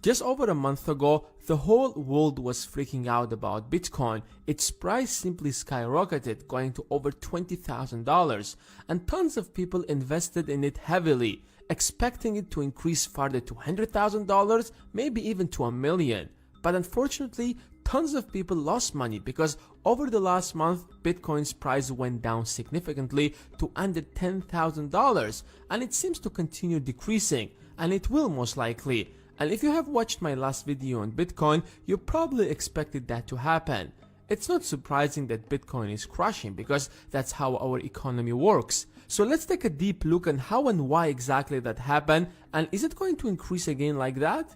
Just over a month ago, the whole world was freaking out about Bitcoin. Its price simply skyrocketed, going to over $20,000, and tons of people invested in it heavily, expecting it to increase further to $100,000, maybe even to $1 million. But unfortunately, tons of people lost money because over the last month, Bitcoin's price went down significantly to under $10,000, and it seems to continue decreasing, and it will most likely. And if you have watched my last video on Bitcoin, you probably expected that to happen. It's not surprising that Bitcoin is crashing because that's how our economy works. So let's take a deep look on how and why exactly that happened, and is it going to increase again like that?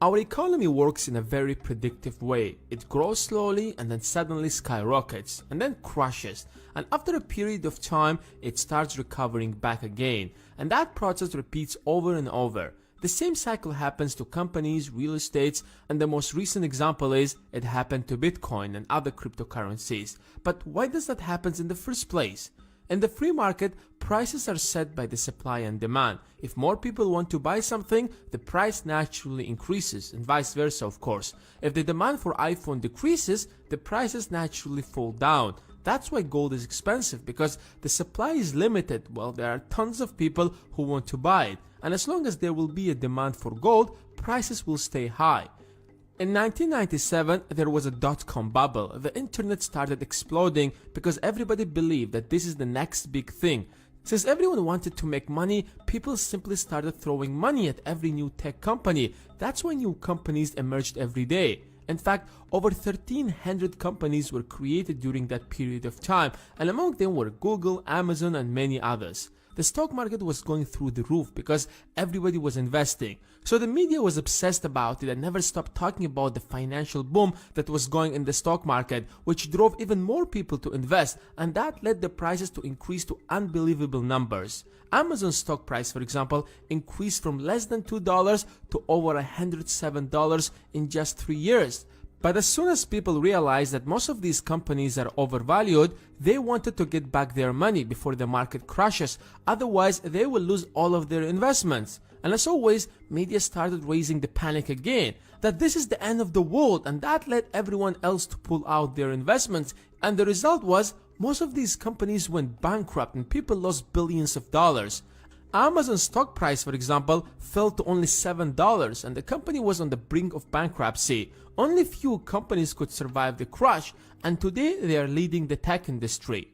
Our economy works in a very predictive way. It grows slowly and then suddenly skyrockets and then crashes, and after a period of time it starts recovering back again, and that process repeats over and over. The same cycle happens to companies, real estates, and the most recent example is it happened to Bitcoin and other cryptocurrencies. But why does that happen in the first place? In the free market, prices are set by the supply and demand. If more people want to buy something, the price naturally increases, and vice versa, of course. If the demand for iPhone decreases, the prices naturally fall down. That's why gold is expensive, because the supply is limited while there are tons of people who want to buy it. And as long as there will be a demand for gold, prices will stay high. In 1997, there was a dot-com bubble. The internet started exploding because everybody believed that this is the next big thing. Since everyone wanted to make money, people simply started throwing money at every new tech company. That's why new companies emerged every day. In fact, over 1,300 companies were created during that period of time, and among them were Google, Amazon, and many others. The stock market was going through the roof because everybody was investing. So the media was obsessed about it and never stopped talking about the financial boom that was going in the stock market, which drove even more people to invest, and that led the prices to increase to unbelievable numbers. Amazon's stock price, for example, increased from less than $2 to over $107 in just 3 years. But as soon as people realized that most of these companies are overvalued, they wanted to get back their money before the market crashes, otherwise they will lose all of their investments. And as always, media started raising the panic again, that this is the end of the world, and that led everyone else to pull out their investments, and the result was most of these companies went bankrupt and people lost billions of dollars. Amazon's stock price, for example, fell to only $7 and the company was on the brink of bankruptcy. Only few companies could survive the crash, and today they are leading the tech industry.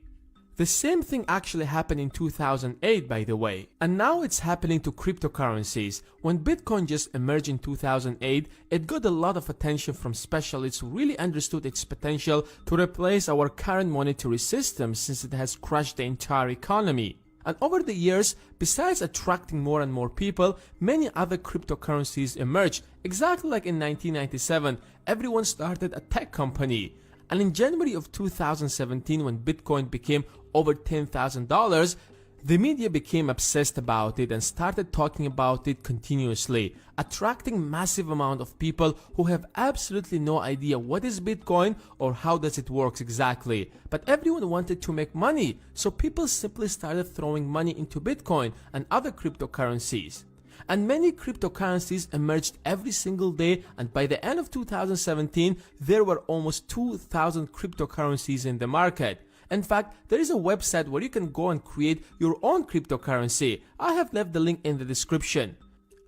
The same thing actually happened in 2008, by the way, and now it's happening to cryptocurrencies. When Bitcoin just emerged in 2008, it got a lot of attention from specialists who really understood its potential to replace our current monetary system, since it has crushed the entire economy. And over the years, besides attracting more and more people, many other cryptocurrencies emerged. Exactly like in 1997, everyone started a tech company. And in January of 2017, when Bitcoin became over $10,000, the media became obsessed about it and started talking about it continuously, attracting massive amount of people who have absolutely no idea what is Bitcoin or how does it work exactly. But everyone wanted to make money, so people simply started throwing money into Bitcoin and other cryptocurrencies. And many cryptocurrencies emerged every single day, and by the end of 2017, there were almost 2,000 cryptocurrencies in the market. In fact, there is a website where you can go and create your own cryptocurrency. I have left the link in the description.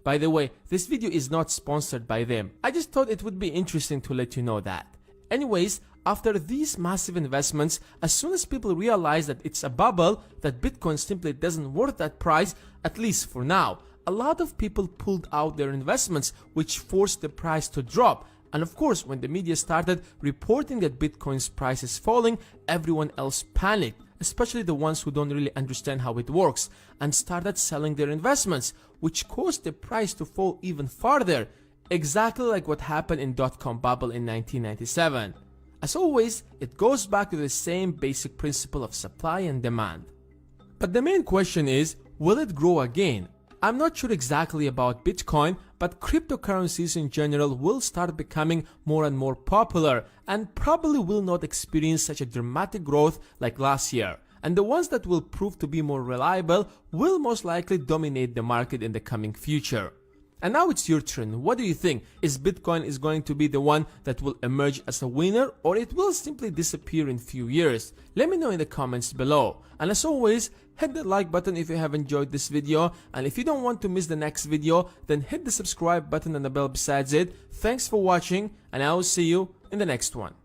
By the way, this video is not sponsored by them. I just thought it would be interesting to let you know that. Anyways, after these massive investments, as soon as people realize that it's a bubble, that Bitcoin simply doesn't worth that price, at least for now, a lot of people pulled out their investments, which forced the price to drop. And of course, when the media started reporting that Bitcoin's price is falling, everyone else panicked, especially the ones who don't really understand how it works, and started selling their investments, which caused the price to fall even farther, exactly like what happened in dot-com bubble in 1997. As always, it goes back to the same basic principle of supply and demand. But the main question is, will it grow again? I'm not sure exactly about Bitcoin, but cryptocurrencies in general will start becoming more and more popular and probably will not experience such a dramatic growth like last year. And the ones that will prove to be more reliable will most likely dominate the market in the coming future. And now it's your turn. What do you think? Is Bitcoin is going to be the one that will emerge as a winner, or it will simply disappear in few years? Let me know in the comments below. And as always, hit the like button if you have enjoyed this video, and if you don't want to miss the next video, then hit the subscribe button and the bell besides it. Thanks for watching, and I will see you in the next one.